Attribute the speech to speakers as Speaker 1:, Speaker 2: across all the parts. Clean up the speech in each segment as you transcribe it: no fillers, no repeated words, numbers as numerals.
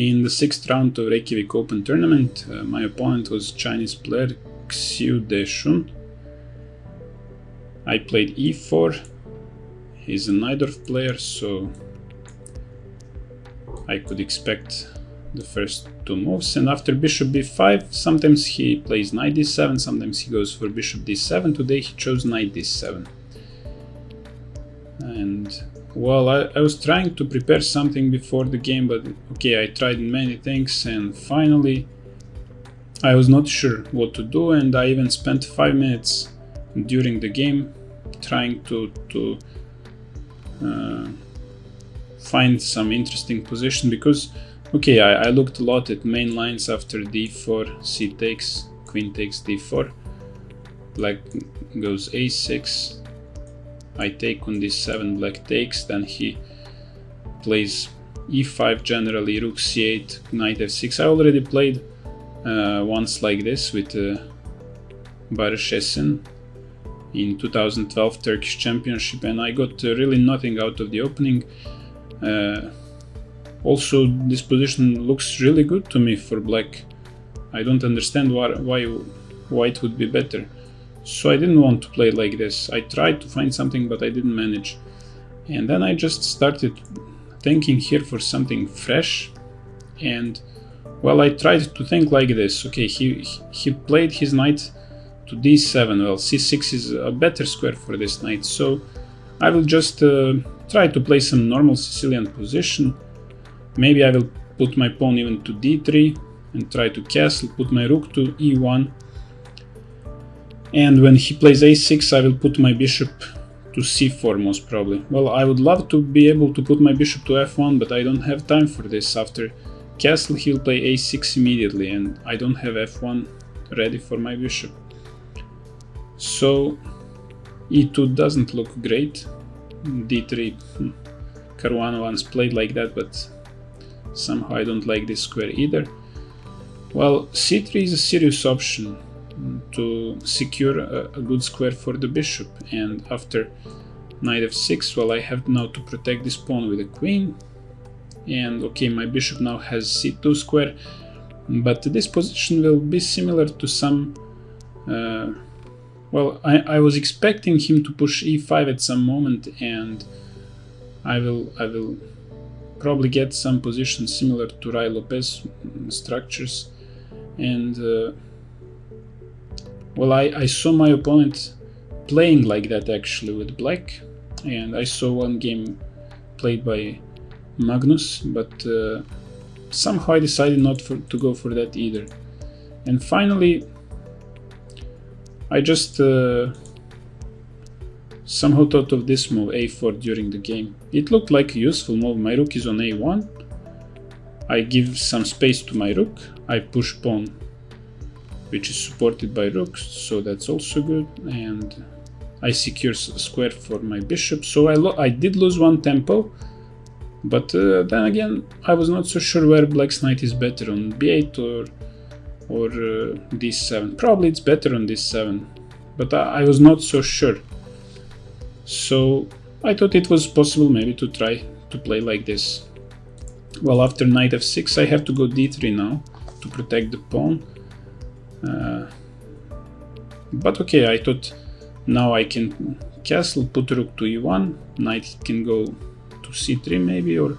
Speaker 1: In the 6th round of Reykjavik Open tournament, my opponent was Chinese player Xiu Deshun. I played e4. He's a Najdorf player, so I could expect the first two moves. And after bishop b5, sometimes he plays knight d7, sometimes he goes for bishop d7. Today he chose knight d7. And well, I was trying to prepare something before the game, but okay, I tried many things, and finally I was not sure what to do, and I even spent 5 minutes during the game trying to find some interesting position, because okay, I looked a lot at main lines after d4, c takes, queen takes d4, black goes a6, I take on d7, black takes, then he plays e5 generally, rook c8, knight f6. I already played once like this with Barış Esin in 2012 Turkish Championship, and I got really nothing out of the opening. Also, this position looks really good to me for black. I don't understand why white would be better. So I didn't want to play like this. I tried to find something, but I didn't manage. And then I just started thinking here for something fresh. And well, I tried to think like this. Okay, he played his knight to d7. Well, c6 is a better square for this knight. So I will just try to play some normal Sicilian position. Maybe I will put my pawn even to d3 and try to castle, put my rook to e1. And when he plays a6, I will put my bishop to c4 most probably. Well, I would love to be able to put my bishop to f1, but I don't have time for this. After castle, he'll play a6 immediately, and I don't have f1 ready for my bishop. So e2 doesn't look great. d3, Caruana once played like that, but somehow I don't like this square either. Well, c3 is a serious option to secure a good square for the bishop, and after knight f6, well, I have now to protect this pawn with a queen, and okay, my bishop now has c2 square, but this position will be similar to some well, I was expecting him to push e5 at some moment, and I will probably get some position similar to Rai Lopez structures. And well, I saw my opponent playing like that actually with black, and I saw one game played by Magnus, but somehow I decided not to go for that either. And finally, I just somehow thought of this move, a4, during the game. It looked like a useful move. My rook is on a1, I give some space to my rook, I push pawn, which is supported by rooks, so that's also good, and I secure a square for my bishop. So I did lose one tempo, but then again, I was not so sure where black's knight is better, on b8 or d7. Probably it's better on d7, but I was not so sure. So I thought it was possible maybe to try to play like this. Well, after knight f6, I have to go d3 now to protect the pawn. But okay, I thought now I can castle, put rook to e1, knight can go to c3 maybe, or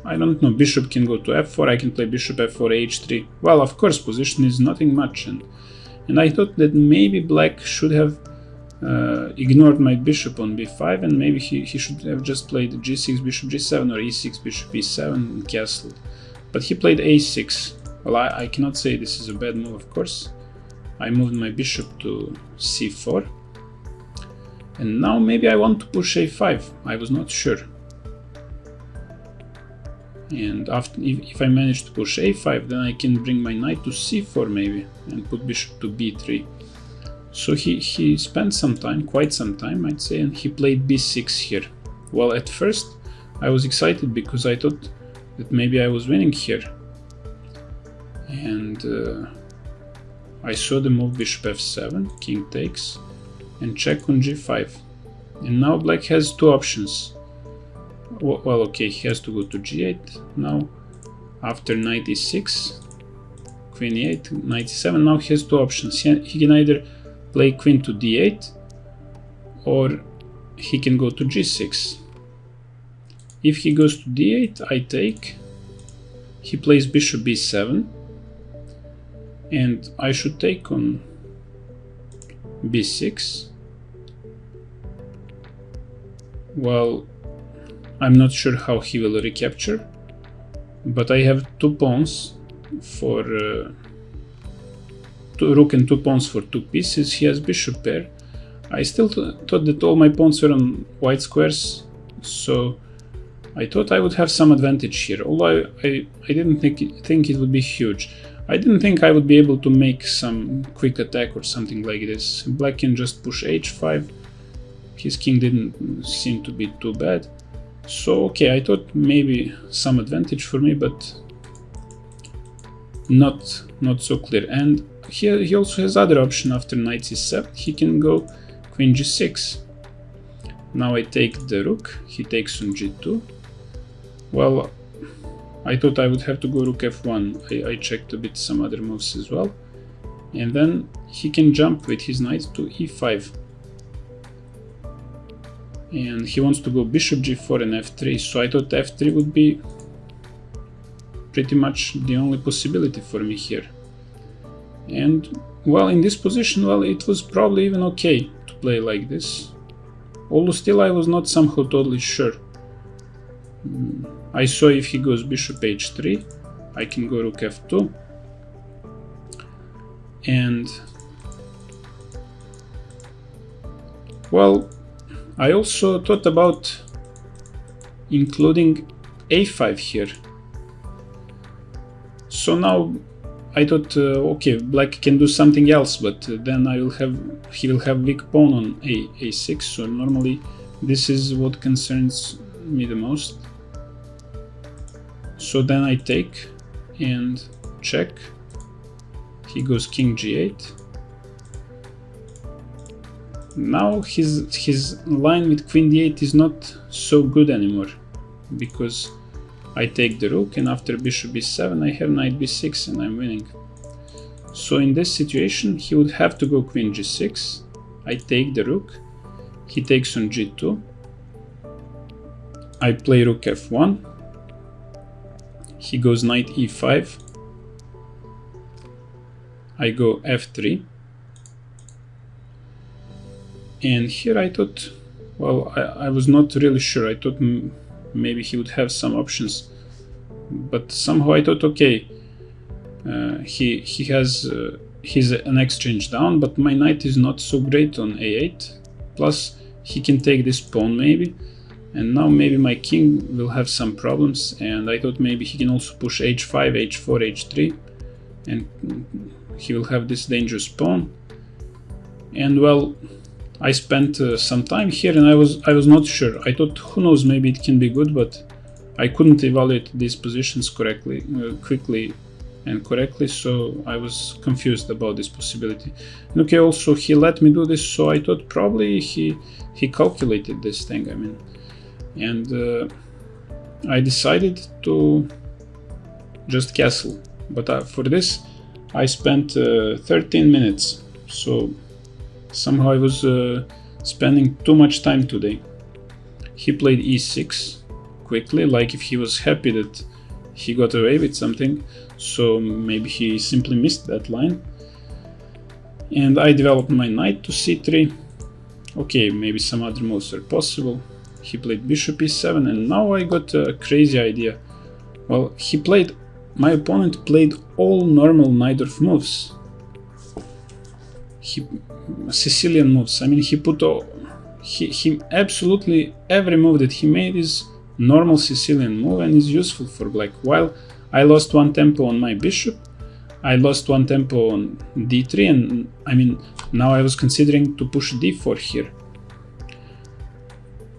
Speaker 1: I don't know, bishop can go to f4, I can play bishop f4, h3. Well, of course, position is nothing much, and I thought that maybe black should have ignored my bishop on b5, and maybe he should have just played g6, bishop g7, or e6, bishop e7 and castled. But he played a6. Well, I cannot say this is a bad move, of course. I moved my bishop to c4. And now maybe I want to push a5. I was not sure. And after, if I manage to push a5, then I can bring my knight to c4 maybe, and put bishop to b3. So he spent some time, quite some time I'd say, and he played b6 here. Well, at first I was excited because I thought that maybe I was winning here. And I saw the move bishop f7, king takes, and check on g5. And now black has two options. well, okay, he has to go to g8 now. After knight e6, queen e8, knight e7. Now he has two options. He can either play queen to d8 or he can go to g6. If he goes to d8, I take. He plays bishop b7, and I should take on b6. Well, I'm not sure how he will recapture, but I have two pawns for two rook and two pawns for two pieces. He has bishop pair. I still thought that all my pawns were on white squares, so I thought I would have some advantage here, although I didn't think it would be huge. I didn't think I would be able to make some quick attack or something like this. Black can just push h5. His king didn't seem to be too bad. So okay, I thought maybe some advantage for me, but not so clear. And here he also has other option. After knight c7, he can go queen g6. Now I take the rook, he takes on g2. Well, I thought I would have to go rook f1. I checked a bit some other moves as well. And then he can jump with his knight to e5. And he wants to go bishop g4 and f3, so I thought f3 would be pretty much the only possibility for me here. And well, in this position, well, it was probably even okay to play like this, although still I was not somehow totally sure. I saw if he goes bishop h3, I can go rook f2, and well, I also thought about including a5 here. So now I thought, okay, black can do something else, but then he will have weak pawn on a6. So normally this is what concerns me the most. So then I take and check. He goes king g8. Now his line with queen d8 is not so good anymore, because I take the rook, and after bishop b7 I have knight b6 and I'm winning. So in this situation he would have to go queen g6. I take the rook, he takes on g2. I play rook f1. He goes knight e5. I go f3. And here I thought, well, I was not really sure. I thought maybe he would have some options, but somehow I thought, okay, he has he's an exchange down, but my knight is not so great on a8. Plus he can take this pawn maybe, and now maybe my king will have some problems. And I thought maybe he can also push h5, h4, h3, and he will have this dangerous pawn. And well, I spent some time here, and I was not sure. I thought, who knows, maybe it can be good, but I couldn't evaluate these positions correctly, quickly and correctly, so I was confused about this possibility. And okay, also he let me do this, so I thought probably he calculated this thing, I mean. And I decided to just castle, but for this I spent 13 minutes, so somehow I was spending too much time today. He played e6 quickly, like if he was happy that he got away with something, so maybe he simply missed that line. And I developed my knight to c3. Okay, maybe some other moves are possible. He played bishop e7, and now I got a crazy idea. Well, my opponent played all normal Najdorf moves. Sicilian moves. I mean, he absolutely every move that he made is normal Sicilian move and is useful for black. While I lost one tempo on my bishop, I lost one tempo on d3, and I mean, now I was considering to push d4 here.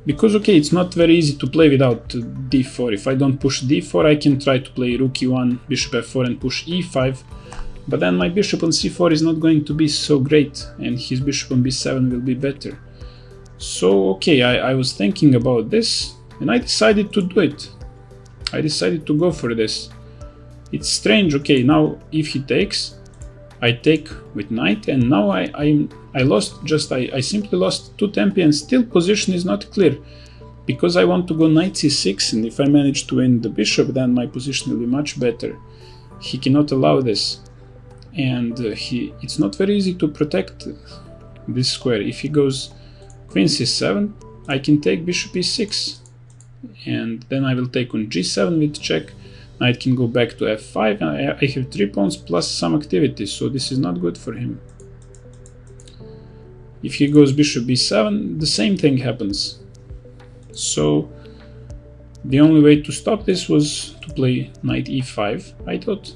Speaker 1: Because okay, it's not very easy to play without d4. If I don't push d4, I can try to play rook e1, bishop f4 and push e5. But then my bishop on c4 is not going to be so great, and his bishop on b7 will be better. So okay, I was thinking about this, And I decided to do it. I decided to go for this. It's strange. Okay, now if he takes, I take with knight, and now I lost just I simply lost 2 tempi, and still position is not clear, because I want to go knight c6, and if I manage to win the bishop, then my position will be much better. He cannot allow this, and it's not very easy to protect this square. If he goes queen c7, I can take bishop e6, and then I will take on g7 with check. Knight can go back to f5, and I have 3 pawns plus some activity, so this is not good for him. If he goes bishop b7, the same thing happens. So the only way to stop this was to play knight e5, I thought.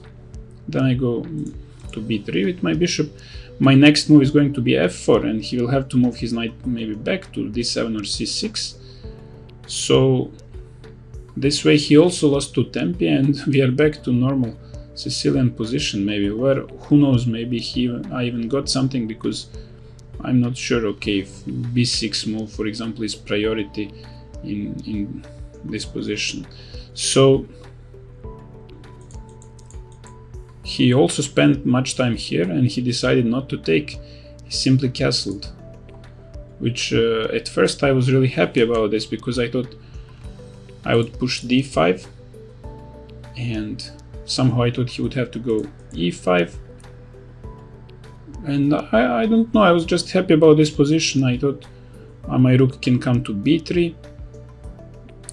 Speaker 1: Then I go to b3 with my bishop. My next move is going to be f4, and he will have to move his knight maybe back to d7 or c6. So this way he also lost 2 tempi, and we are back to normal Sicilian position, maybe, where, who knows, maybe I even got something, because I'm not sure. Okay, if b6 move, for example, is priority in this position. So he also spent much time here, and he decided not to take. He simply castled, which at first I was really happy about this, because I thought I would push d5, and somehow I thought he would have to go e5, and I don't know, I was just happy about this position. I thought my rook can come to b3,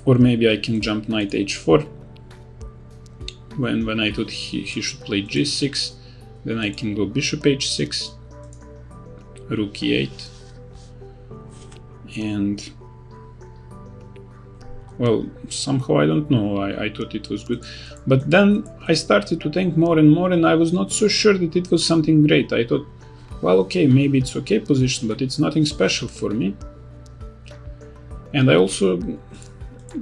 Speaker 1: or maybe I can jump knight h4, when I thought he should play g6, then I can go bishop h6, rook e8, and well, somehow I don't know, I thought it was good. But then I started to think more and more, and I was not so sure that it was something great. I thought, well, okay, maybe it's okay position, but it's nothing special for me. And I also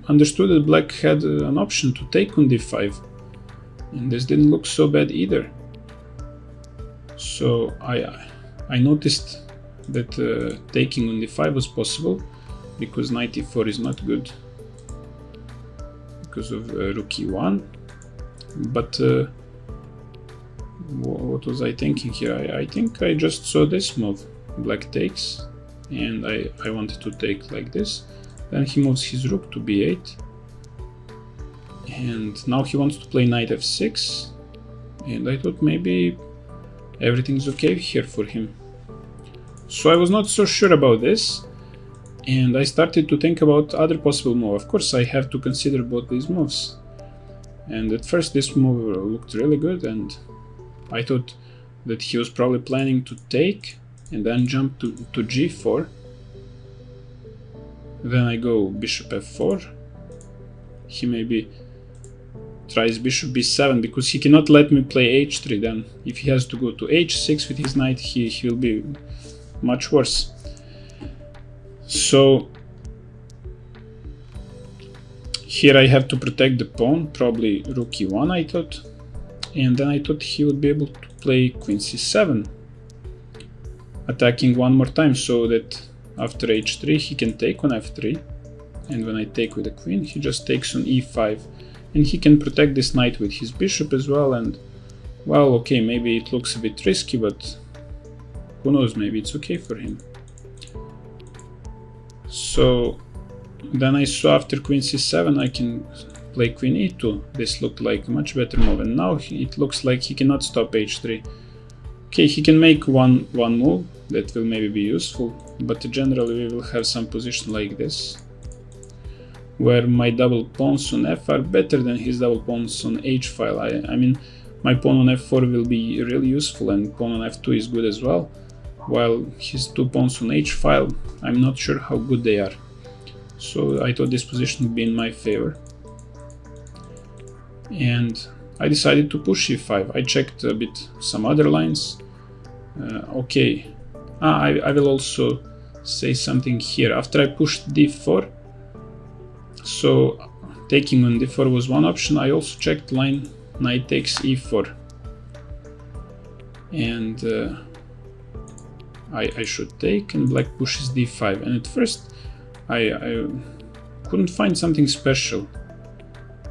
Speaker 1: understood that black had an option to take on d5, and this didn't look so bad either. So I noticed that taking on d5 was possible, because knight e4 is not good because of rook e1. But what was I thinking here? I think I just saw this move. Black takes, and I wanted to take like this. Then he moves his rook to b8, and now he wants to play knight f6, and I thought maybe everything's okay here for him. So I was not so sure about this, and I started to think about other possible moves. Of course, I have to consider both these moves. And at first this move looked really good, and I thought that he was probably planning to take and then jump to g4. Then I go bishop f4. He maybe tries bishop b7, because he cannot let me play h3. Then if he has to go to h6 with his knight, he will be much worse. So here I have to protect the pawn, probably rook e1 I thought, and then I thought he would be able to play queen c7, attacking one more time, so that after h3 he can take on f3, and when I take with the queen he just takes on e5, and he can protect this knight with his bishop as well. And well, okay, maybe it looks a bit risky, but who knows, maybe it's okay for him. So then I saw after queen c7 I can play queen e2. This looked like a much better move, and now it looks like he cannot stop h3. Okay, he can make one move that will maybe be useful, but generally we will have some position like this, where my double pawns on f are better than his double pawns on h file. I mean, my pawn on f4 will be really useful, and pawn on f2 is good as well, while his 2 pawns on h file, I'm not sure how good they are. So I thought this position would be in my favor, and I decided to push e5. I checked a bit some other lines. Okay, I will also say something here. After I pushed d4, so taking on d4 was one option. I also checked line knight takes e4, and I should take, and black pushes d5. And at first I couldn't find something special.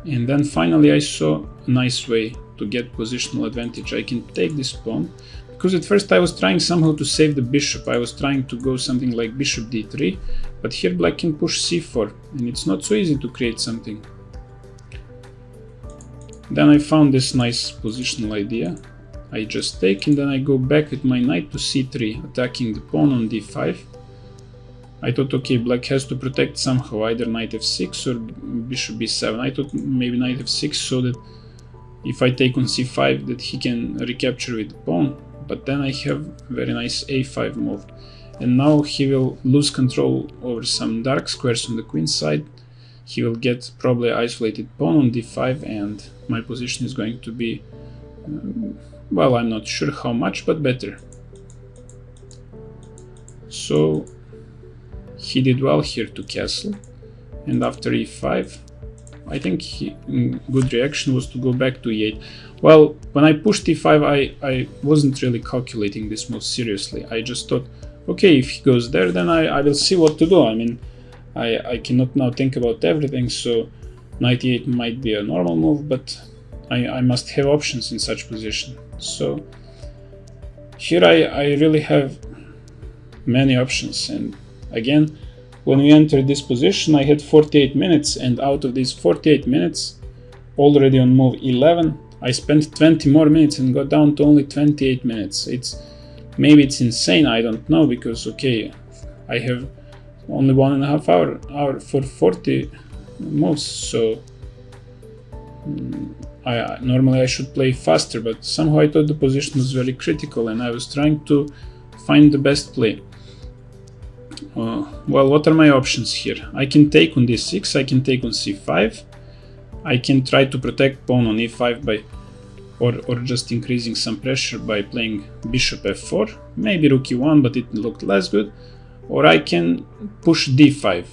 Speaker 1: And then finally I saw a nice way to get positional advantage. I can take this pawn, because at first I was trying somehow to save the bishop. I was trying to go something like bishop d3, but here black can push c4, and it's not so easy to create something. Then I found this nice positional idea. I just take, and then I go back with my knight to c3, attacking the pawn on d5. I thought, okay, black has to protect somehow, either knight f6 or bishop b7. I thought maybe knight f6, so that if I take on c5 that he can recapture with the pawn. But then I have very nice a5 move, and now he will lose control over some dark squares on the queen side. He will get probably isolated pawn on d5, and my position is going to be, well, I'm not sure how much, but better. So he did well here to castle, and after e5, I think good reaction was to go back to e8. Well, when I pushed e5, I wasn't really calculating this move seriously. I just thought, okay, if he goes there, then I will see what to do. I mean, I cannot now think about everything, so knight e8 might be a normal move, but I must have options in such position. So here I really have many options, and again, when we entered this position, I had 48 minutes, and out of these 48 minutes, already on move 11, I spent 20 more minutes and got down to only 28 minutes. Maybe it's insane, I don't know, because okay, I have only 1.5 hour for 40 moves, so normally I should play faster, but somehow I thought the position was very critical, and I was trying to find the best play. Well, what are my options here? I can take on d6, I can take on c5, I can try to protect pawn on e5 by or just increasing some pressure by playing bishop f4, maybe rook e1, but it looked less good, or I can push d5.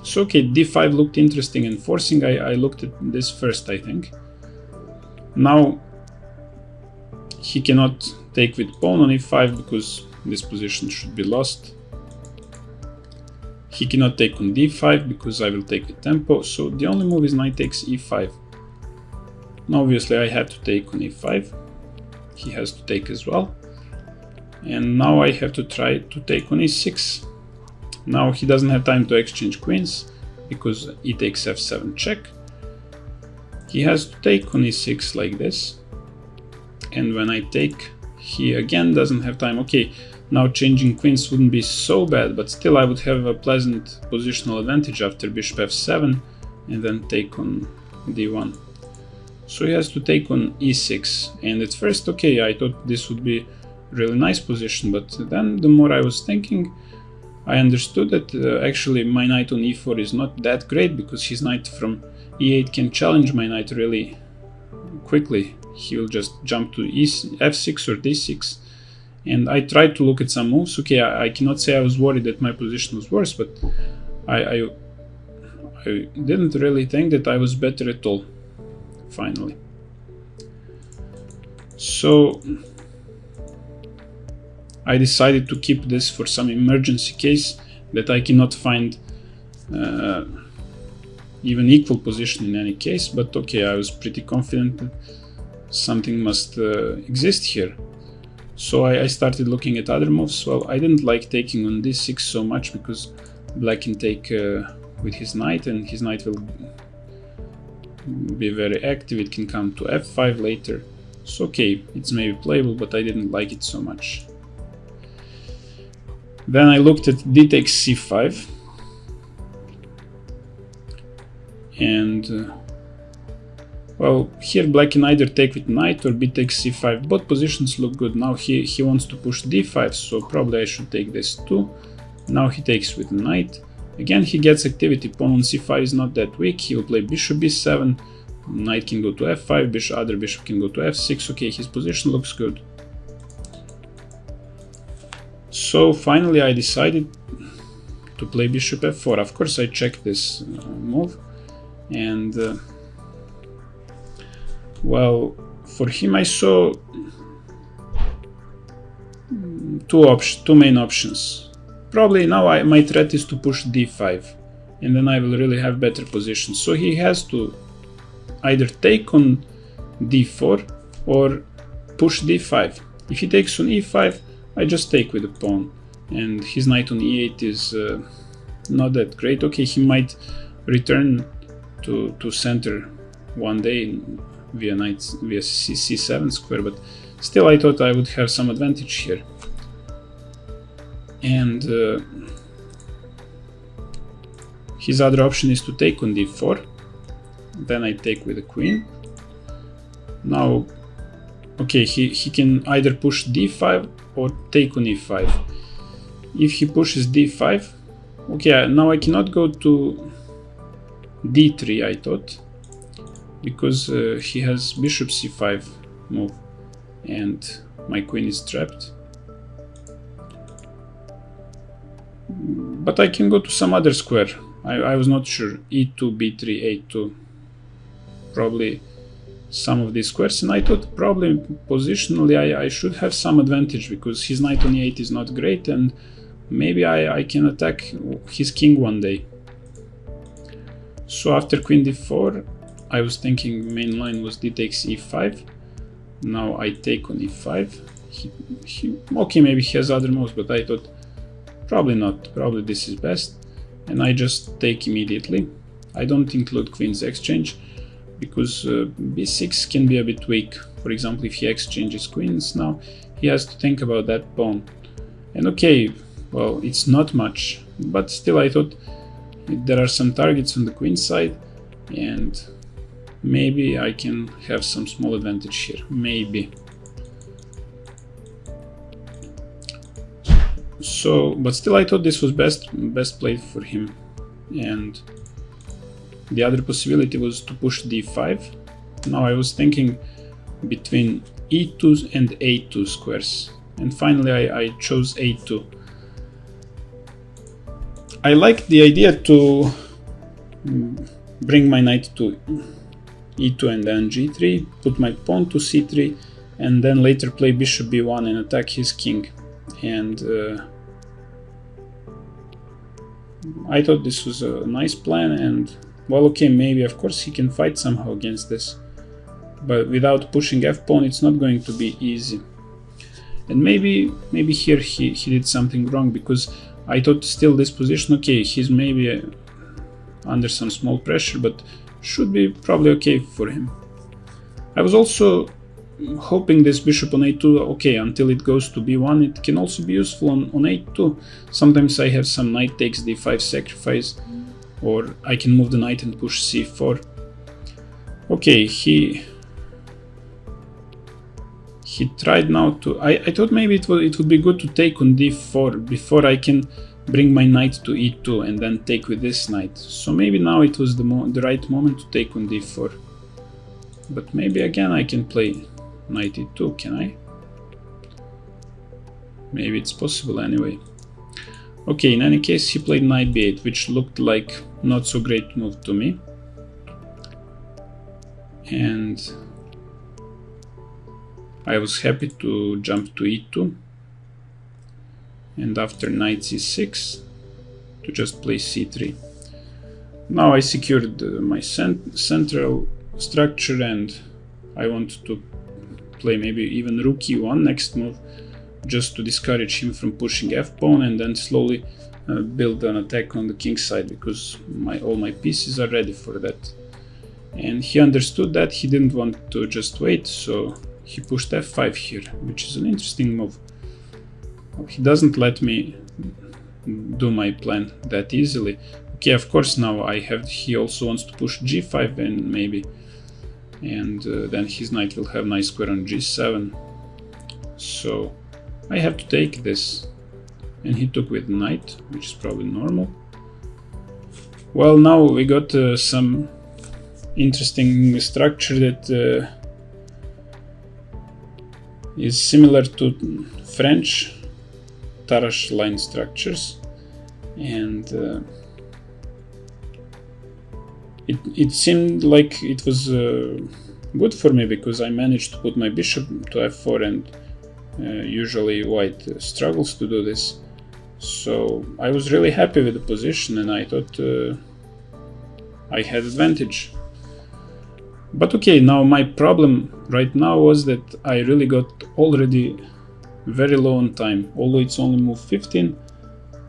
Speaker 1: So okay, d5 looked interesting and forcing. I looked at this first, I think. Now he cannot take with pawn on e5 because this position should be lost. He cannot take on d5 because I will take the tempo, so the only move is knight takes e5. Now obviously I had to take on e5, he has to take as well, and now I have to try to take on e6. Now he doesn't have time to exchange queens because e takes f7 check. He has to take on e6 like this, and when I take, he again doesn't have time. Okay, now changing queens wouldn't be so bad, but still I would have a pleasant positional advantage after bishop f7 and then take on d1. So he has to take on e6, and at first, okay, I thought this would be a really nice position, but then the more I was thinking, I understood that actually my knight on e4 is not that great, because his knight from e8 can challenge my knight really quickly. He will just jump to f6 or d6, and I tried to look at some moves. Okay, I cannot say I was worried that my position was worse, but I didn't really think that I was better at all, finally. So I decided to keep this for some emergency case that I cannot find even equal position in any case, but okay, I was pretty confident that something must exist here. So I started looking at other moves. Well, I didn't like taking on d6 so much because black can take with his knight, and his knight will be very active. It can come to f5 later. So okay, it's maybe playable, but I didn't like it so much. Then I looked at d takes c5, and well, here black can either take with knight or b takes c5. Both positions look good. Now he wants to push d5, so probably I should take this too. Now he takes with knight. Again, he gets activity. Pawn on c5 is not that weak. He will play bishop b7. Knight can go to f5. Other bishop can go to f6. Okay, his position looks good. So finally I decided to play bishop f4. Of course I checked this move, and well, for him I saw two main options. Probably now my threat is to push d5. and then I will really have better position. So he has to either take on d4 or push d5. If he takes on e5, I just take with the pawn, and his knight on e8 is not that great. Okay, he might return to center one day via c7 square, but still I thought I would have some advantage here. And his other option is to take on d4. Then I take with the queen. Now, okay, he can either push d5 or take on e5. If he pushes d5, okay, now I cannot go to d3, I thought, because he has bishop c5 move and my queen is trapped. But I can go to some other square. I was not sure. e2, b3, a2, probably some of these squares, and I thought probably positionally I should have some advantage, because his knight on e8 is not great, and maybe I can attack his king one day. So after queen d4, I was thinking main line was d takes e5. Now I take on e5. Okay, maybe he has other moves, but I thought probably not. Probably this is best, and I just take immediately. I don't include queen's exchange, because b6 can be a bit weak. For example, if he exchanges queens now, he has to think about that pawn. And okay, well, it's not much, but still I thought there are some targets on the queen side, and maybe I can have some small advantage here, maybe. So, but still I thought this was best played for him. And the other possibility was to push d5. Now I was thinking between e2 and a2 squares, and finally I chose a2. I like the idea to bring my knight to e2 and then g3, put my pawn to c3, and then later play bishop b1 and attack his king. And I thought this was a nice plan, and well, okay, maybe of course he can fight somehow against this, but without pushing f-pawn it's not going to be easy. And maybe here he did something wrong, because I thought still this position, okay, he's maybe under some small pressure, but should be probably okay for him. I was also hoping this bishop on a2, okay, until it goes to b1, it can also be useful on a2. Sometimes I have some knight takes d5 sacrifice, or I can move the knight and push c4. Okay, he tried now to... I thought maybe it would be good to take on d4 before I can bring my knight to e2 and then take with this knight. So maybe now it was the right moment to take on d4. But maybe again I can play knight e2, can I? Maybe it's possible anyway. Okay, in any case he played knight b8, which looked like not so great move to me. And I was happy to jump to e2, and after knight c6 to just play c3. Now I secured my central structure, and I want to play maybe even rook e1 next move, just to discourage him from pushing f-pawn, and then slowly build an attack on the king side, because all my pieces are ready for that. And he understood that. He didn't want to just wait, so he pushed f5 here, which is an interesting move. He doesn't let me do my plan that easily. Okay, of course now he also wants to push g5 and maybe, and then his knight will have nice square on g7. So I have to take this, and he took with knight, which is probably normal. Well, now we got some interesting structure that is similar to French Tarrasch line structures, and it seemed like it was good for me, because I managed to put my bishop to f4, and usually white struggles to do this. So I was really happy with the position, and I thought I had advantage. But okay, now my problem right now was that I really got already very low on time. Although it's only move 15,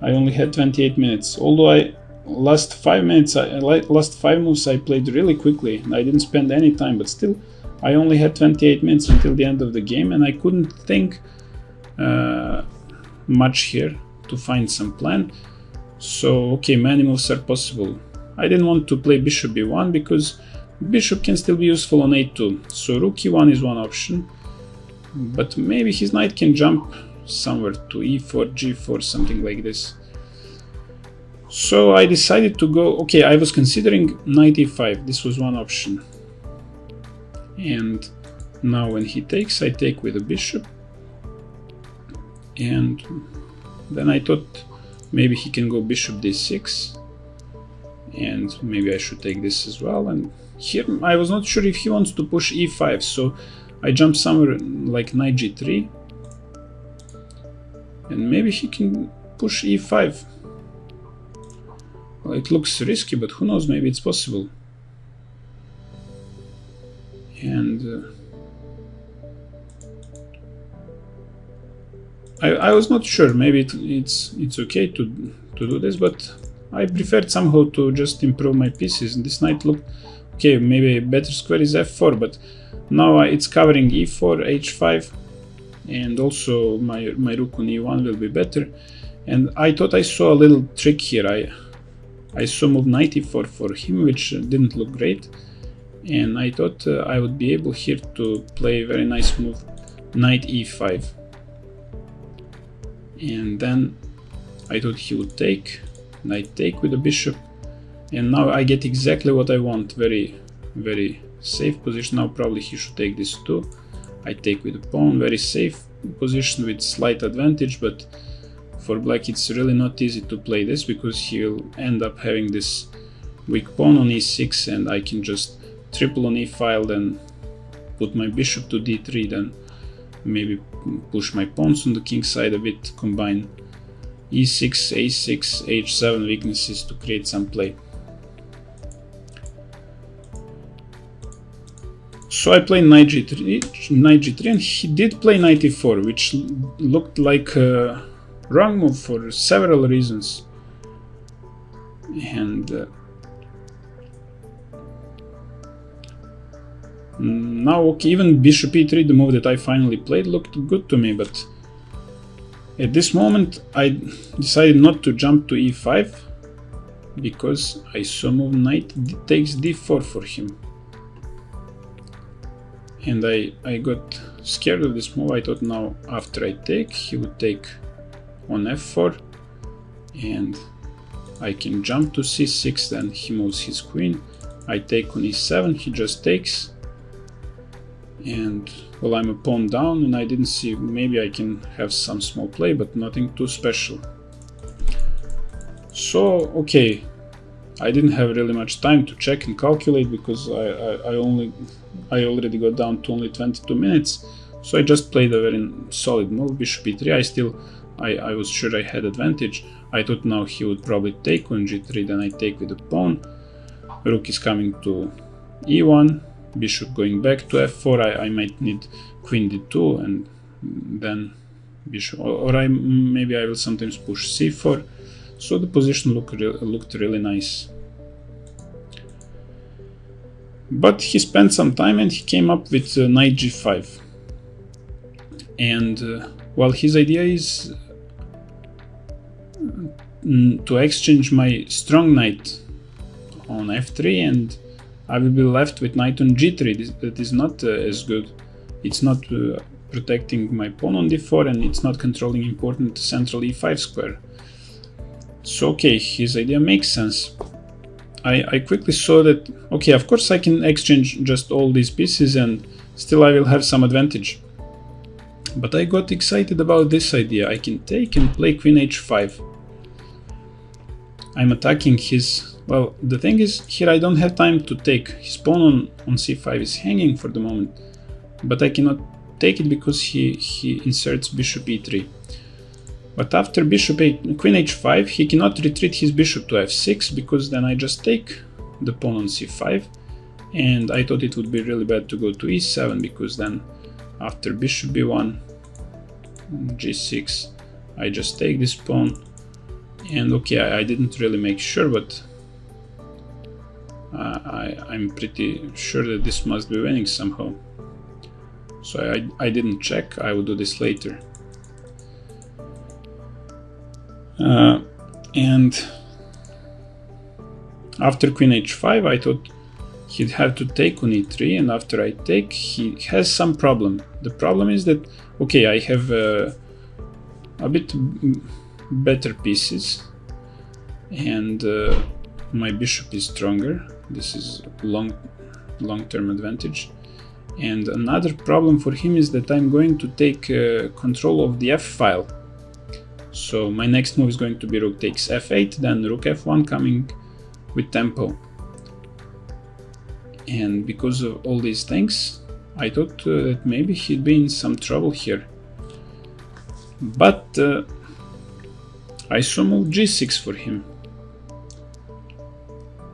Speaker 1: I only had 28 minutes. Although last 5 moves I played really quickly. I didn't spend any time, but still I only had 28 minutes until the end of the game, and I couldn't think much here to find some plan. So okay, many moves are possible. I didn't want to play bishop b1 because bishop can still be useful on a2. So rook e1 is one option, but maybe his knight can jump somewhere to e4, g4, something like this. So I decided to go, okay, I was considering knight e5, this was one option. And now when he takes, I take with a bishop. And then I thought maybe he can go bishop d6. And maybe I should take this as well. And here I was not sure if he wants to push e5, so I jumped somewhere like knight g3. And maybe he can push e5. Well, it looks risky, but who knows, maybe it's possible. And I was not sure, maybe it's okay to do this, but I preferred somehow to just improve my pieces. And this knight looked okay, maybe a better square is f4, but now it's covering e4, h5, and also my rook on e1 will be better. And I thought I saw a little trick here. I saw move knight e4 for him, which didn't look great, and I thought I would be able here to play a very nice move, knight e5. And then I thought he would take, knight take with the bishop, and now I get exactly what I want. Very, very safe position. Now probably he should take this too. I take with the pawn, very safe position with slight advantage, but for black it's really not easy to play this because he'll end up having this weak pawn on e6, and I can just triple on e-file, then put my bishop to d3, then maybe push my pawns on the king side a bit, combine e6, a6, h7 weaknesses to create some play. So I played knight g3, and he did play knight e4, which looked like a wrong move for several reasons. And now, okay, even bishop e3, the move that I finally played, looked good to me, but at this moment I decided not to jump to e5 because I saw move knight takes d4 for him. And I got scared of this move. I thought now after I take, he would take on f4, and I can jump to c6, then he moves his queen. I take on e7, he just takes, and well, I'm a pawn down, and I didn't see, maybe I can have some small play, but nothing too special. So okay, I didn't have really much time to check and calculate because I already got down to only 22 minutes, so I just played a very solid move, bishop e3. I was sure I had advantage. I thought now he would probably take on g3, then I take with the pawn. Rook is coming to e1, bishop going back to f4. I might need queen d2, and then bishop, or maybe I will sometimes push c4. So the position looked really nice. But he spent some time and he came up with knight g5. And well, his idea is to exchange my strong knight on f3, and I will be left with knight on g3. That is not as good. It's not protecting my pawn on d4, and it's not controlling important central e5 square. So okay, his idea makes sense. I quickly saw that, okay, of course I can exchange just all these pieces and still I will have some advantage. But I got excited about this idea. I can take and play queen h5. I'm attacking his... Well, the thing is, here I don't have time to take. His pawn on c5 is hanging for the moment, but I cannot take it because he inserts bishop e3. But after queen h5, he cannot retreat his bishop to f6, because then I just take the pawn on c5, and I thought it would be really bad to go to e7, because then after bishop b1, g6, I just take this pawn, and okay, I didn't really make sure, but I'm pretty sure that this must be winning somehow. So I didn't check, I will do this later. And after queen h5, I thought he'd have to take on e3, and after I take, he has some problem. The problem is that, okay, I have a bit better pieces, and my bishop is stronger. This is long-term advantage. And another problem for him is that I'm going to take control of the f-file. So my next move is going to be rook takes f8, then rook f1 coming with tempo. And because of all these things, I thought that maybe he'd be in some trouble here. But I saw move g6 for him.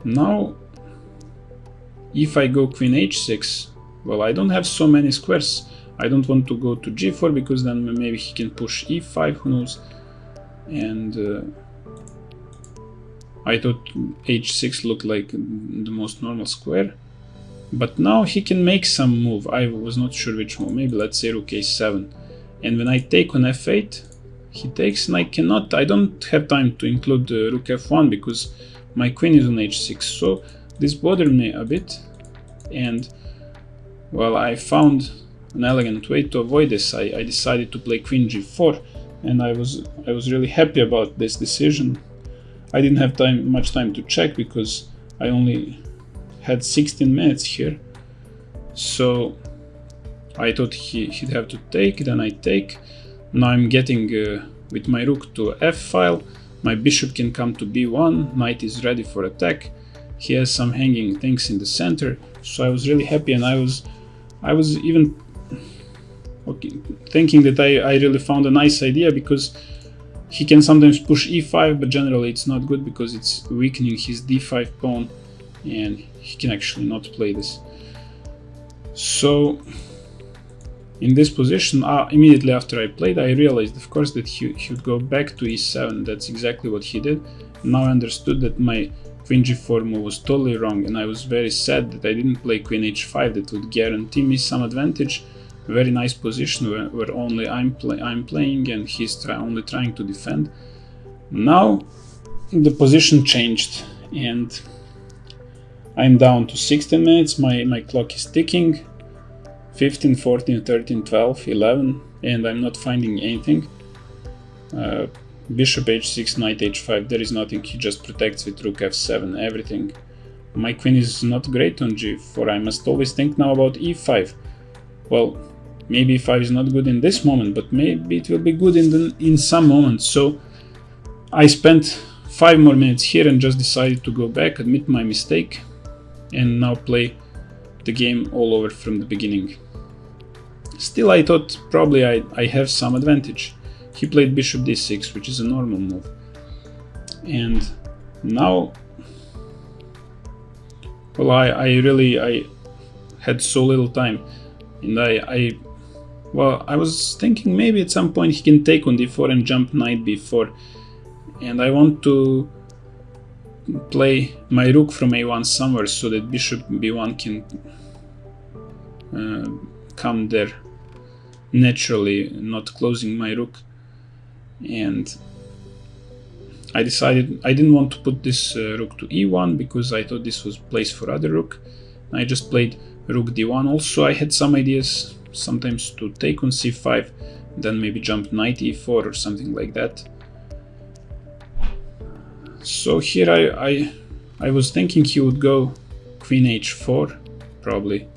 Speaker 1: Now, if I go queen h6, well, I don't have so many squares. I don't want to go to g4, because then maybe he can push e5, who knows. And I thought h6 looked like the most normal square. But now he can make some move. I was not sure which move. Maybe let's say rook a7. And when I take on f8, he takes, and I don't have time to include rook f1, because my queen is on h6. So this bothered me a bit. And well, I found an elegant way to avoid this. I decided to play queen g4, and I was really happy about this decision. I didn't have much time to check, because I only had 16 minutes here. So I thought he'd have to take, then I take. Now I'm getting with my rook to f-file. My bishop can come to b1, knight is ready for attack. He has some hanging things in the center, so I was really happy, and I was even thinking that I really found a nice idea, because he can sometimes push e5, but generally it's not good, because it's weakening his d5 pawn, and he can actually not play this. So in this position, immediately after I played, I realized, of course, that he would go back to e7. That's exactly what he did. Now I understood that my queen g4 move was totally wrong, and I was very sad that I didn't play queen h5. That would guarantee me some advantage. A very nice position where only I'm playing, and he's only trying to defend. Now the position changed, and I'm down to 16 minutes. My clock is ticking. 15, 14, 13, 12, 11, and I'm not finding anything. Bishop h6, knight h5, there is nothing. He just protects with rook f7, everything. My queen is not great on g4. I must always think now about e5. Well, maybe e5 is not good in this moment, but maybe it will be good in some moments. So I spent 5 more minutes here and just decided to go back, admit my mistake, and now play the game all over from the beginning. Still, I thought probably I have some advantage. He played bishop d6, which is a normal move. And now, well, I had so little time, and I was thinking maybe at some point he can take on d4 and jump knight b4, and I want to play my rook from a1 somewhere, so that bishop b1 can come there naturally, not closing my rook. And I decided I didn't want to put this rook to e1, because I thought this was place for other rook. I just played rook d1. Also, I had some ideas sometimes to take on c5, then maybe jump knight e4 or something like that. So here I was thinking he would go queen h4 probably,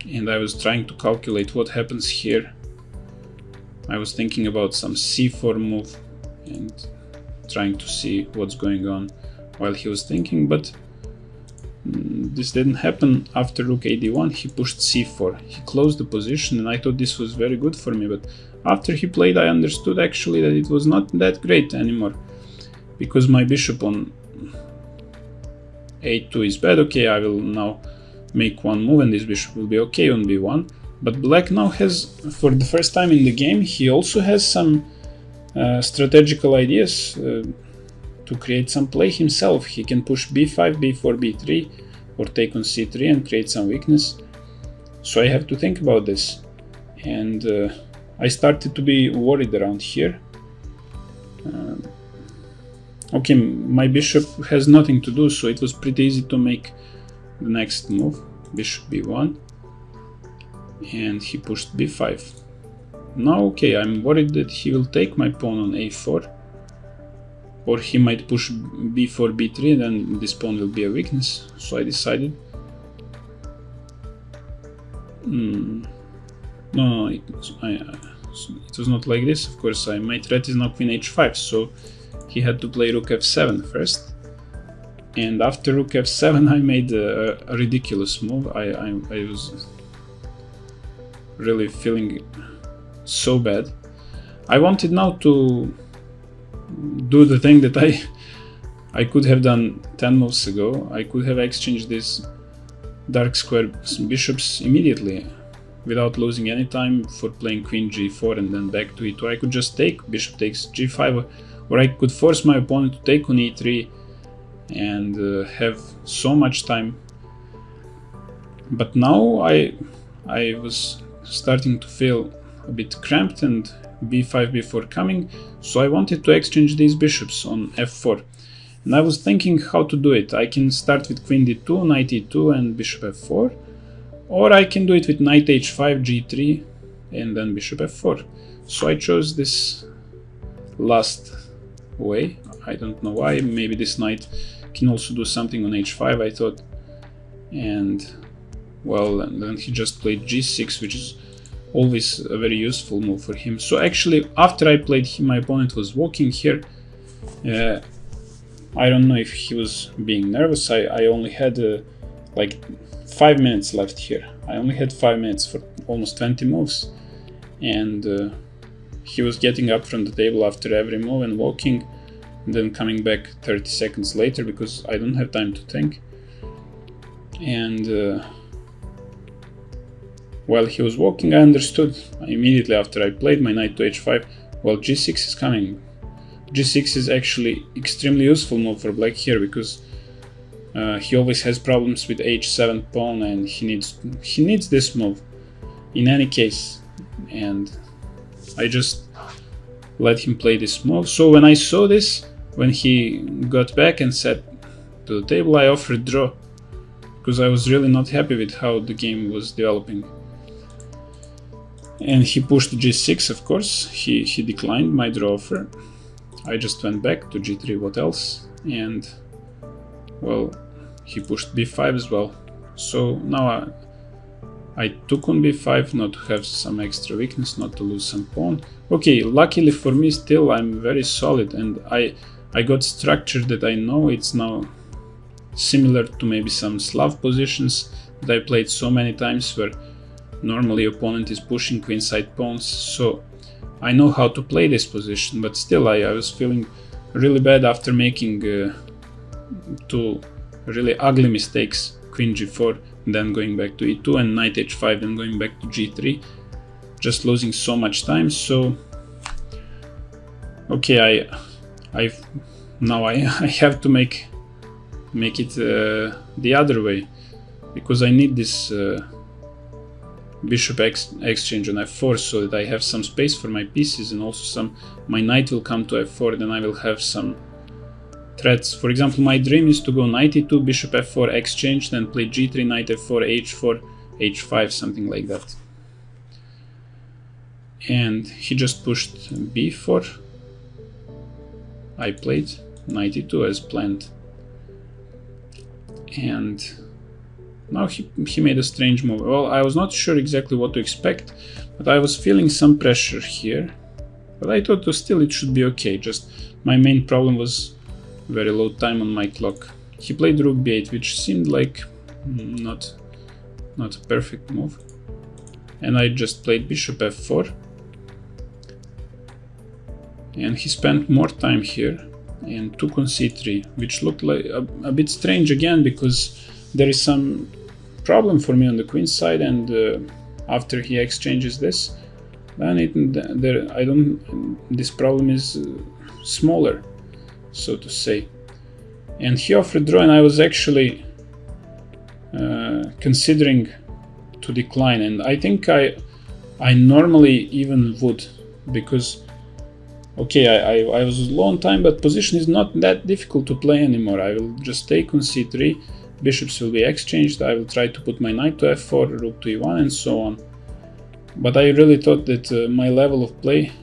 Speaker 1: and I was trying to calculate what happens here. I was thinking about some c4 move and trying to see what's going on while he was thinking, but this didn't happen. After rook ad1, he pushed c4. He closed the position, and I thought this was very good for me, but after he played, I understood actually that it was not that great anymore, because my bishop on a2 is bad. Okay, I will now make one move and this bishop will be okay on b1. But black now has, for the first time in the game, he also has some strategical ideas to create some play himself. He can push b5, b4, b3, or take on c3 and create some weakness. So I have to think about this. And I started to be worried around here. Okay, my bishop has nothing to do, so it was pretty easy to make the next move. Bishop b1. And he pushed b5. Now, okay, I'm worried that he will take my pawn on a4. Or he might push b4, b3, and then this pawn will be a weakness. So I decided... No, it was not like this, of course. My threat is now queen h5, so he had to play rook f7 first. And after rook f7, I made a ridiculous move. I was really feeling so bad. I wanted now to do the thing that I could have done 10 moves ago. I could have exchanged these dark square bishops immediately without losing any time for playing queen g4 and then back to e2. I could just take bishop takes g5, or I could force my opponent to take on e3 and have so much time. But now I was starting to feel a bit cramped and b5, b4 coming, so I wanted to exchange these bishops on f4. And I was thinking how to do it. I can start with queen d2, knight e2 and bishop f4, or I can do it with knight h5, g3 and then bishop f4. So I chose this last way. I don't know why. Maybe this knight can also do something on h5, I thought. And well, and then he just played g6, which is always a very useful move for him. So actually, after I played him, my opponent was walking here. I don't know if he was being nervous. I only had like 5 minutes left here. I only had 5 minutes for almost 20 moves. And he was getting up from the table after every move and walking, and then coming back 30 seconds later because I don't have time to think. And while he was walking, I understood immediately after I played my knight to h5, well, g6 is coming. g6 is actually extremely useful move for black here, because he always has problems with h7 pawn, and he needs this move in any case. And I just let him play this move. So when I saw this, when he got back and sat to the table, I offered draw, because I was really not happy with how the game was developing. And he pushed g6, of course. He declined my draw offer. I just went back to g3, what else? And well, he pushed b5 as well. So now I took on b5, not to have some extra weakness, not to lose some pawn. Okay, luckily for me still I'm very solid, and I got structure that I know it's now similar to maybe some Slav positions that I played so many times, where normally opponent is pushing queenside pawns. So I know how to play this position, but still I was feeling really bad after making two really ugly mistakes, queen g4, then going back to e2, and knight h5, then going back to g3, just losing so much time. So okay, now I have to make it the other way, because I need this bishop exchange on f4 so that I have some space for my pieces, and also my knight will come to f4, then I will have some threats. For example, my dream is to go knight e2, bishop f4, exchange, then play g3, knight f4, h4, h5, something like that. And he just pushed b4. I played knight e2 as planned. And now he made a strange move. Well, I was not sure exactly what to expect, but I was feeling some pressure here. But I thought still it should be okay. Just my main problem was very low time on my clock. he played rook b8, which seemed like not a perfect move. And I just played bishop f4. And he spent more time here and took on c3, which looked like a bit strange again, because there is some problem for me on the queen side, and after he exchanges this, then this problem is smaller, so to say. And he offered draw, and I was actually considering to decline, and I think I normally even would, because okay, I was low on time, but position is not that difficult to play anymore. I will just take on c3, bishops will be exchanged, I will try to put my knight to f4, rook to e1, and so on. But I really thought that my level of play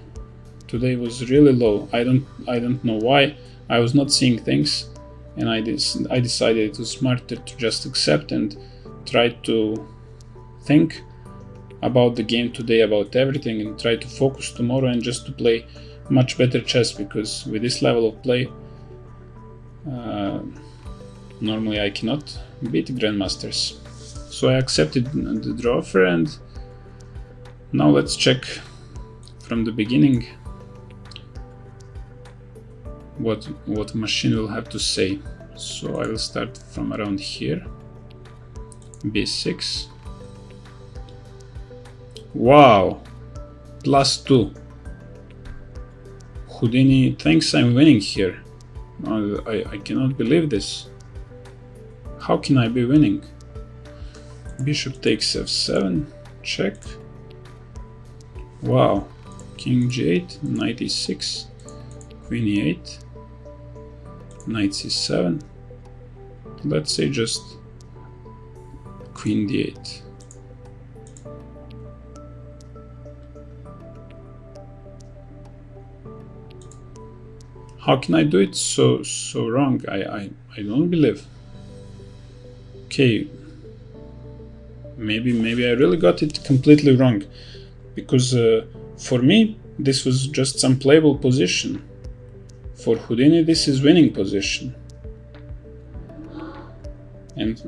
Speaker 1: today was really low. I don't know why. I was not seeing things, and I decided it was smarter to just accept and try to think about the game today, about everything, and try to focus tomorrow and just to play much better chess, because with this level of play normally I cannot beat grandmasters. So I accepted the draw offer, and now let's check from the beginning what machine will have to say. So I will start from around here. b6. Wow, +2. Houdini thinks I'm winning here. I cannot believe this. How can I be winning? Bishop takes f7, check. Wow, king g8, knight e6, queen e8, knight c7. Let's say just queen d8. How can I do it so wrong? I don't believe. Okay, maybe I really got it completely wrong, because for me this was just some playable position. For Houdini this is winning position, and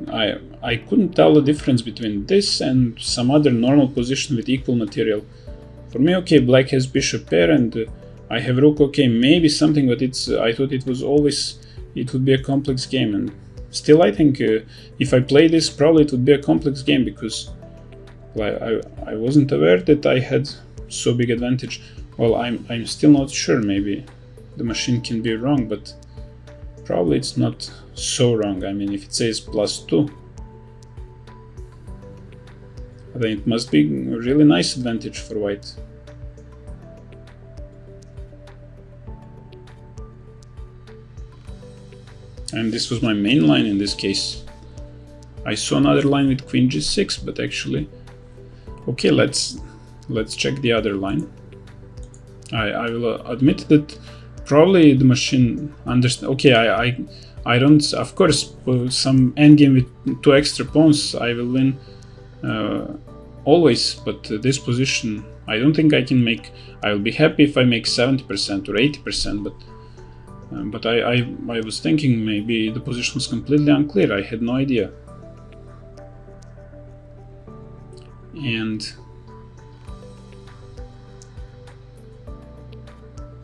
Speaker 1: I couldn't tell the difference between this and some other normal position with equal material. For me, okay, black has bishop pair and I have rook, okay, maybe something, but I thought it would be a complex game, and still I think if I play this, probably it would be a complex game, because I wasn't aware that I had so big advantage. Well, I'm still not sure, maybe the machine can be wrong, but probably it's not so wrong. I mean, if it says +2, then it must be a really nice advantage for white. And this was my main line in this case. I saw another line with queen g6, but actually, okay, let's check the other line. I will admit that probably the machine understands. Okay, I don't, of course, some endgame with 2 extra pawns I will win always, but this position I don't think I can make. I will be happy if I make 70% or 80%, but I was thinking maybe the position was completely unclear. I had no idea. And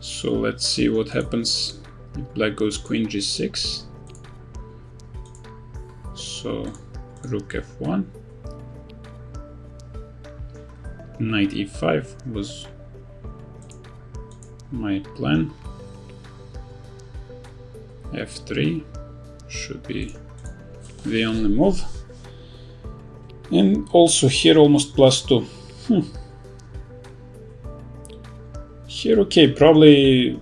Speaker 1: so let's see what happens if black goes queen g6. So rook f1, knight e5 was my plan. f3 should be the only move, and also here almost +2. Here, okay, probably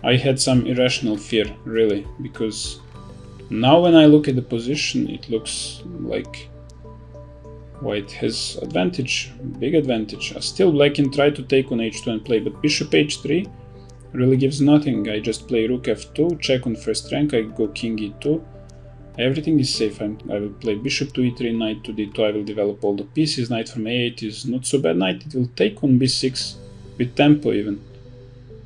Speaker 1: I had some irrational fear, really, because now when I look at the position, it looks like white has advantage, big advantage. Still black can try to take on h2 and play, but bishop h3 really gives nothing. I just play rook f2, check on first rank, I go king e2, everything is safe. I will play bishop to e3, knight to d2, I will develop all the pieces, knight from a8 is not so bad, knight it will take on b6 with tempo even.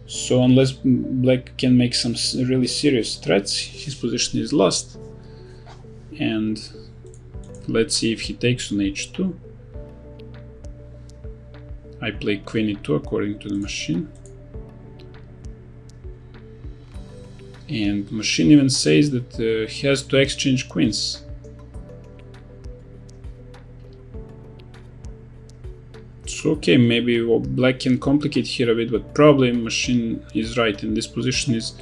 Speaker 1: So unless black can make some really serious threats, his position is lost. And let's see if he takes on h2. I play queen e2 according to the machine. And machine even says that he has to exchange queens. So okay, maybe black can complicate here a bit, but probably machine is right and this position is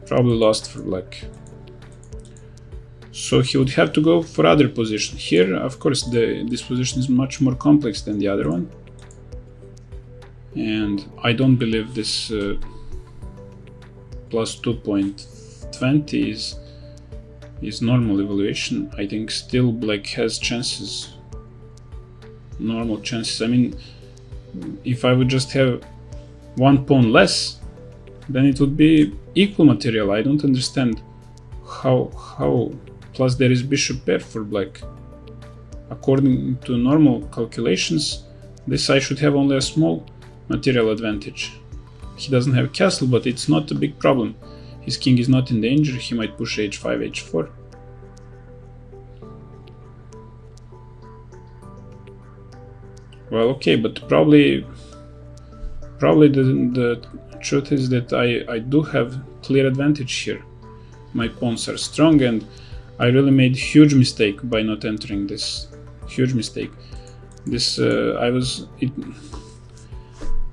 Speaker 1: probably lost for black. So he would have to go for other position. Here, of course, this position is much more complex than the other one. And I don't believe this plus 2.20 is normal evaluation. I think still black has chances. Normal chances. I mean, if I would just have one pawn less, then it would be equal material. I don't understand how. Plus there is bishop pair for black. According to normal calculations, this I should have only a small material advantage. He doesn't have castle, but it's not a big problem. His king is not in danger. He might push h5, h4. Well, okay, but probably the truth is that I do have clear advantage here. My pawns are strong and I really made huge mistake by not entering this. Huge mistake. This I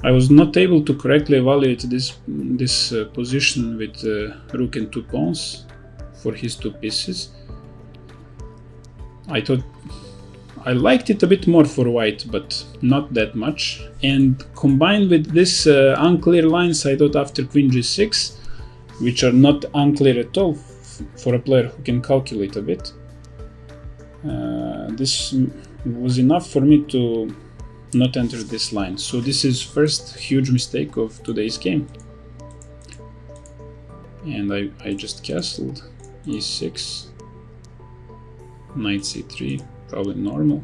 Speaker 1: was not able to correctly evaluate this position with rook and 2 pawns for his 2 pieces. I thought I liked it a bit more for white, but not that much. And combined with this unclear lines, I thought after queen g6, which are not unclear at all for a player who can calculate a bit, this was enough for me to not enter this line. So this is first huge mistake of today's game. And I just castled e6, knight c3, probably normal,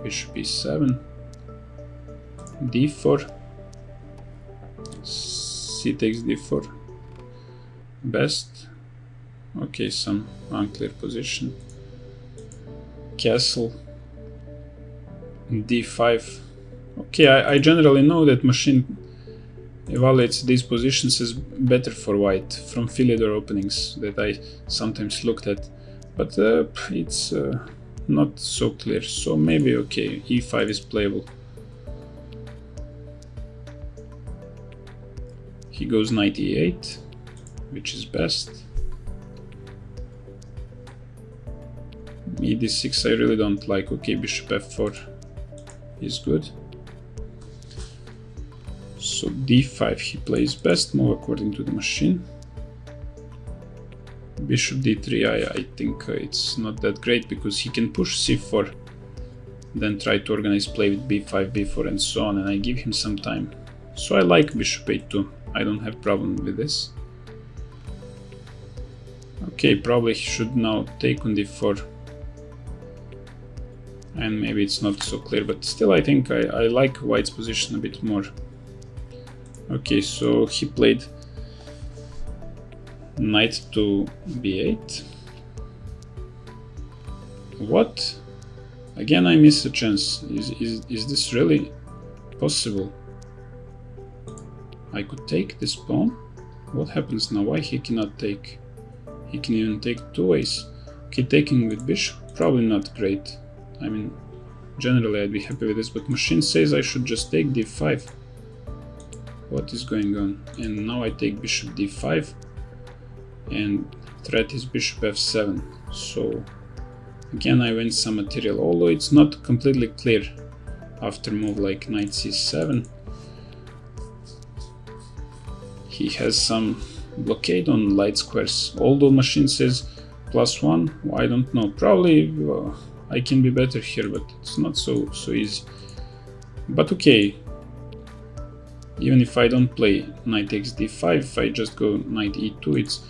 Speaker 1: bishop e7, d4, c takes d4, best. Okay, some unclear position, castle, d5. Okay, I generally know that machine evaluates these positions as better for white from Philidor openings that I sometimes looked at, but it's not so clear. So maybe okay, e5 is playable. He goes knight e8, which is best. E d6 I really don't like. Okay, bishop f4 is good. So d5 he plays best move according to the machine. Bishop d3 I think it's not that great because he can push c4, then try to organize play with b5, b4 and so on, and I give him some time. So I like bishop a2. I don't have problem with this. Okay, probably he should now take on d4. And maybe it's not so clear, but still I think I like white's position a bit more. Okay, so he played knight to b8. What? Again I miss a chance. Is this really possible? I could take this pawn. What happens now? Why he cannot take? He can even take two ways. Okay, taking with bishop, probably not great. I mean, generally I'd be happy with this, but machine says I should just take d5. What is going on? And now I take bishop d5 and threat is bishop f7. So again I win some material, although it's not completely clear after move like knight c7. He has some blockade on light squares, although machine says +1. I don't know, probably I can be better here, but it's not so easy. But okay, even if I don't play knight takes d5, if I just go knight e2, it's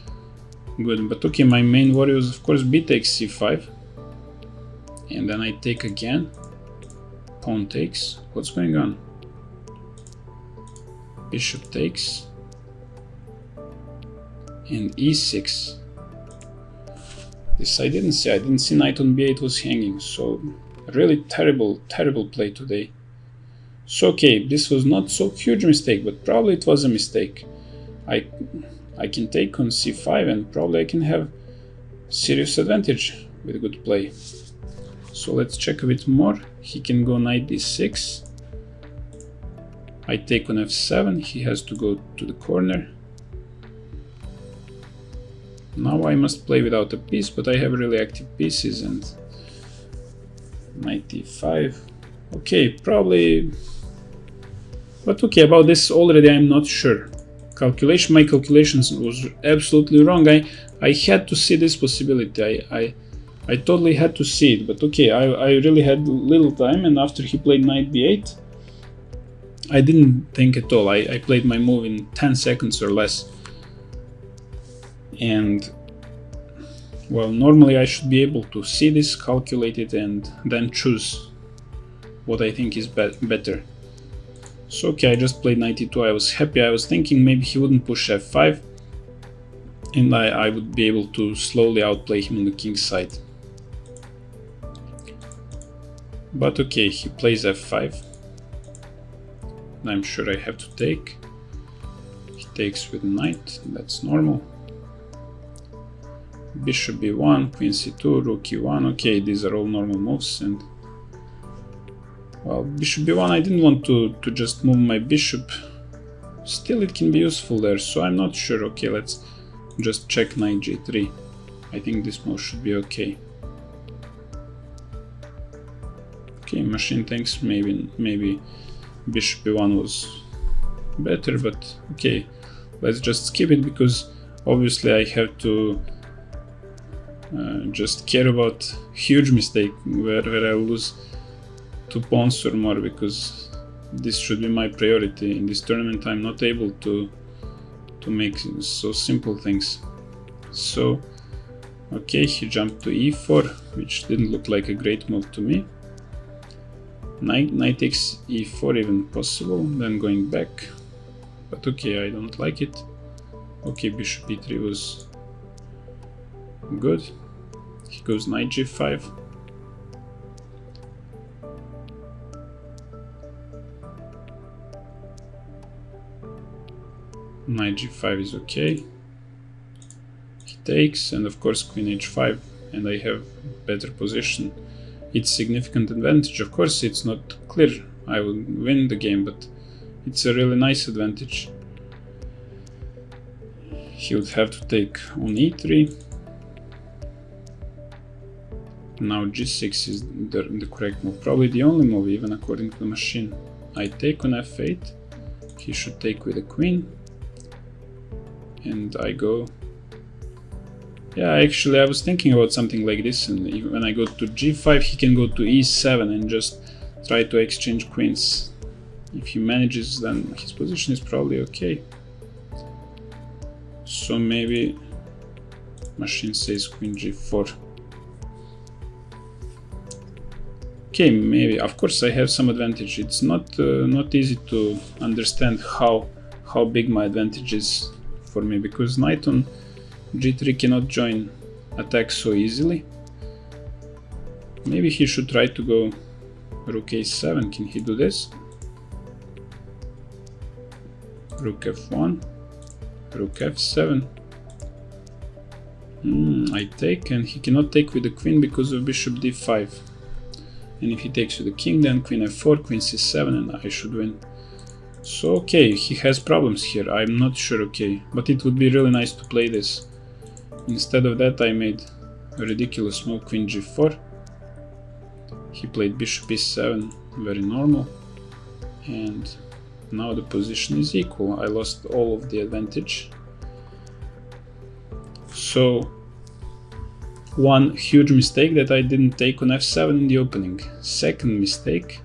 Speaker 1: good. But okay, my main worry was of course b takes c5, and then I take again, pawn takes. What's going on? Bishop takes, and e6. This I didn't see. I didn't see knight on b8 was hanging, so really terrible play today. So okay, this was not so huge mistake, but probably it was a mistake. I can take on c5 and probably I can have serious advantage with good play. So let's check a bit more. He can go knight d6. I take on f7. He has to go to the corner. Now I must play without a piece, but I have really active pieces, and knight d5. Okay, probably, but okay, about this already I'm not sure. My calculations was absolutely wrong. I had to see this possibility. I totally had to see it, but okay, I really had little time, and after he played knight b8, I didn't think at all. I played my move in 10 seconds or less. And well, normally I should be able to see this, calculate it, and then choose what I think is better. So okay, I just played knight e2. I was happy. I was thinking maybe he wouldn't push f5, and I would be able to slowly outplay him on the king side. But okay, he plays f5. I'm sure I have to take. He takes with knight, that's normal. Bishop b1, queen c2, rook e1. Okay, these are all normal moves, and well, bishop b1, I didn't want to just move my bishop. Still, it can be useful there, so I'm not sure. Okay, let's just check knight g3. I think this move should be okay. Okay, machine thinks maybe bishop b1 was better, but okay, let's just skip it, because obviously I have to just care about huge mistake where I lose 2 pawns or more, because this should be my priority in this tournament. I'm not able to make so simple things. So okay, he jumped to e4, which didn't look like a great move to me. Knight takes e4 even possible, then going back, but okay, I don't like it. Okay, bishop e3 was good. He goes knight g5. Knight g5 is okay. He takes, and of course queen h5, and I have better position. It's significant advantage. Of course, it's not clear I will win the game, but it's a really nice advantage. He would have to take on e3. Now g6 is the correct move, probably the only move, even according to the machine. I take on f8. He should take with the queen, and I go. Yeah, actually I was thinking about something like this, and when I go to g5, he can go to e7 and just try to exchange queens. If he manages, then his position is probably okay. So maybe machine says queen g4. Okay, maybe. Of course I have some advantage. It's not easy to understand how big my advantage is for me, because knight on g3 cannot join attack so easily. Maybe he should try to go rook a7. Can he do this? Rook f1, rook f7. I take, and he cannot take with the queen because of bishop d5. And if he takes with the king, then queen f4, queen c7, and I should win. So okay, he has problems here. I'm not sure, okay, but it would be really nice to play this. Instead of that, I made a ridiculous move, queen g4. He played bishop e7, very normal. And now the position is equal. I lost all of the advantage. So one huge mistake that I didn't take on f7 in the opening. Second mistake,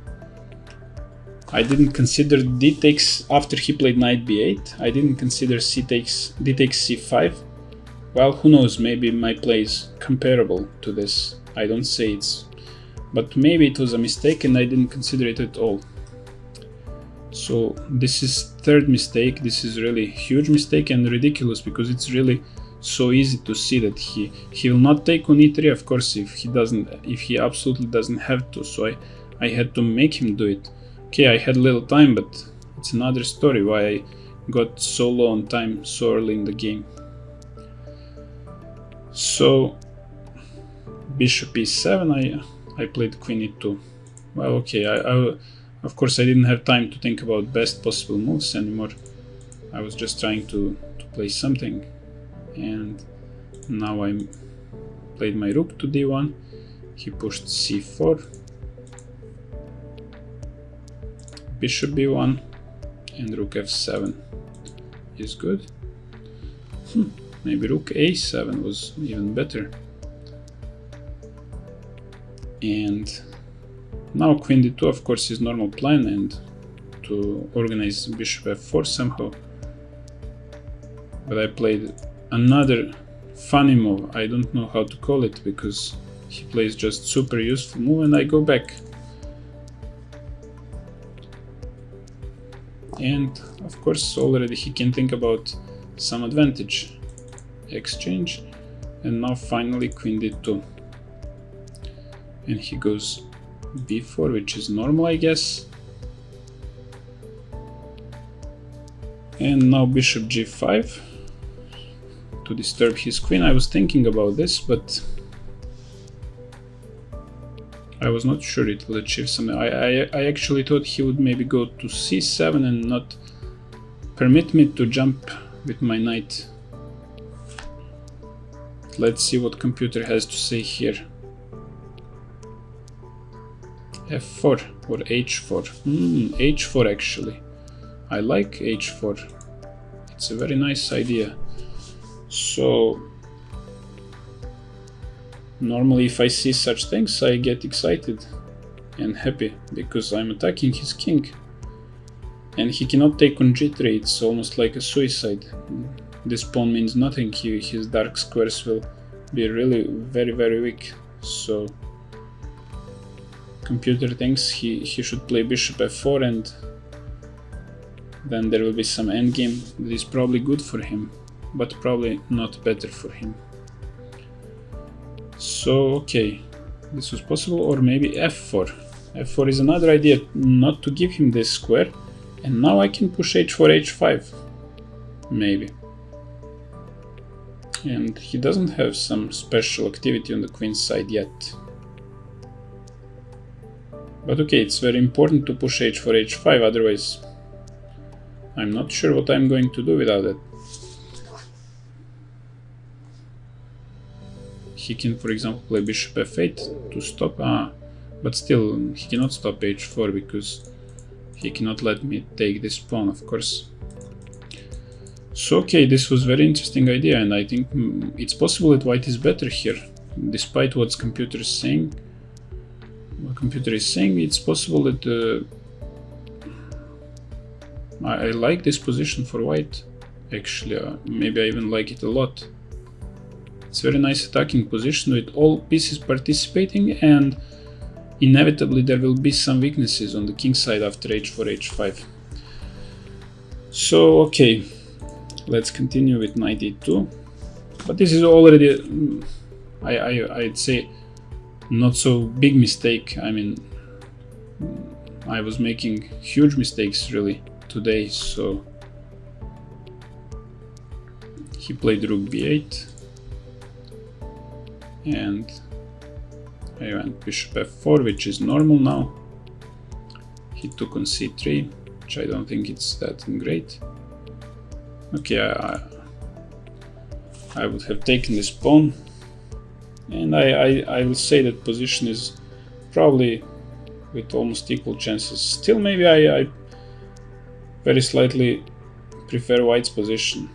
Speaker 1: I didn't consider d takes after he played knight b8. I didn't consider d takes c5. Well, who knows, maybe my play is comparable to this. I don't say it's, but maybe it was a mistake and I didn't consider it at all. So this is third mistake. This is really huge mistake and ridiculous, because it's really so easy to see that he will not take on e3, of course, if he absolutely doesn't have to. So I had to make him do it. Okay, I had little time, but it's another story why I got so low on time so early in the game. So bishop e7, I played queen e2. Well, okay, of course I didn't have time to think about best possible moves anymore. I was just trying to play something. And now I played my rook to d1. He pushed c4, bishop b1, and rook f7 is good. Maybe rook a7 was even better. And now queen d2, of course, is normal plan, and to organize bishop f4 somehow. But I played another funny move. I don't know how to call it, because he plays just super useful move, and I go back. And of course already he can think about some advantage. Exchange, and now finally queen d2. And he goes b4, which is normal, I guess. And now bishop g5 to disturb his queen. I was thinking about this, but I was not sure it will achieve something. I actually thought he would maybe go to c7 and not permit me to jump with my knight. Let's see what computer has to say here. f4 or h4. H4 actually. I like h4. It's a very nice idea. So normally if I see such things I get excited and happy, because I'm attacking his king and he cannot take on g3. It's almost like a suicide. This pawn means nothing. His dark squares will be really very weak. So computer thinks he should play bishop f4, and then there will be some endgame that is probably good for him, but probably not better for him. So okay, this was possible. Or maybe f4. f4 is another idea, not to give him this square, and now I can push h4, h5 maybe. And he doesn't have some special activity on the queen side yet. But okay, it's very important to push h4, h5, otherwise I'm not sure what I'm going to do without it. He can, for example, play bishop f8 to stop. But still, he cannot stop h4 because he cannot let me take this pawn, of course. So okay, this was very interesting idea, and I think it's possible that white is better here, despite what computer is saying. What computer is saying, it's possible that I like this position for white. Actually, maybe I even like it a lot. It's a very nice attacking position with all pieces participating, and inevitably there will be some weaknesses on the king side after h4, h5. So okay, let's continue with knight e2. But this is already, I'd say, not so big mistake. I mean, I was making huge mistakes really today. So he played rook b8, and I went bishop f4, which is normal now. He took on c3, which I don't think it's that great. Okay, I would have taken this pawn, and I will say that position is probably with almost equal chances. Still, maybe I very slightly prefer white's position.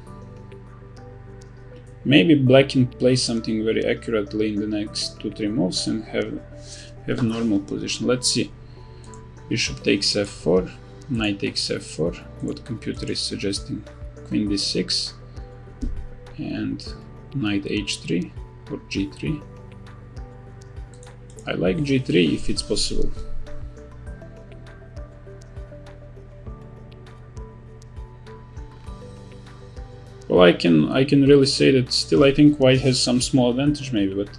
Speaker 1: Maybe black can play something very accurately in the next 2-3 moves and have normal position. Let's see. Bishop takes f4, knight takes f4. What computer is suggesting? Queen d6 and knight h3 or g3. I like g3 if it's possible. Well, I can really say that still I think white has some small advantage maybe, but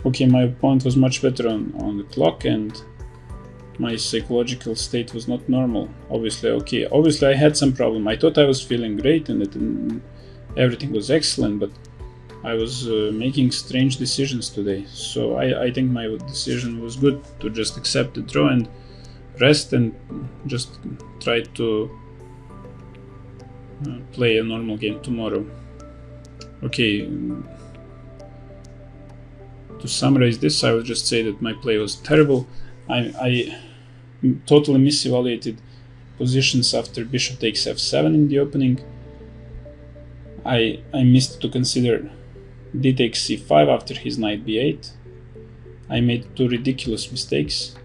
Speaker 1: okay, my opponent was much better on the clock and my psychological state was not normal. Obviously, okay, obviously I had some problem. I thought I was feeling great and that everything was excellent, but I was making strange decisions today. So I think my decision was good to just accept the draw and rest and just try to play a normal game tomorrow. Okay, to summarize this, I would just say that my play was terrible. I totally misevaluated positions after bishop takes f7 in the opening. I missed to consider d takes c5 after his knight b8. I made two ridiculous mistakes,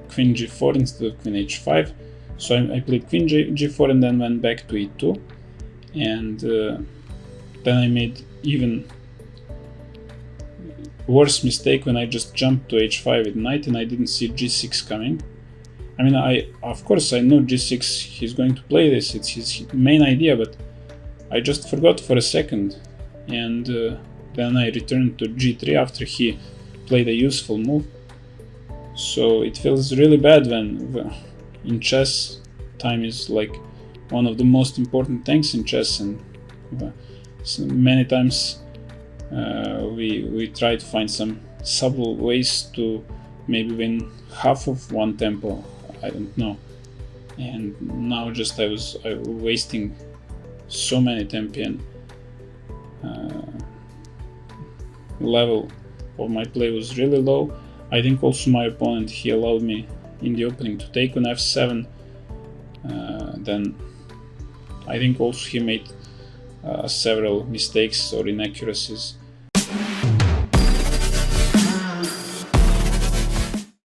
Speaker 1: queen g4 instead of queen h5. So I played queen g4 and then went back to e2, and then I made even worse mistake when I just jumped to h5 with knight and I didn't see g6 coming. I mean, of course I know g6, he's going to play this, it's his main idea, but I just forgot for a second, and then I returned to g3 after he played a useful move. So it feels really bad when in chess time is like one of the most important things in chess, and so many times we try to find some subtle ways to maybe win half of one tempo, I don't know, and now just I was wasting so many tempi, and level of my play was really low. I think also my opponent, he allowed me in the opening to take on f7, then I think also he made several mistakes or inaccuracies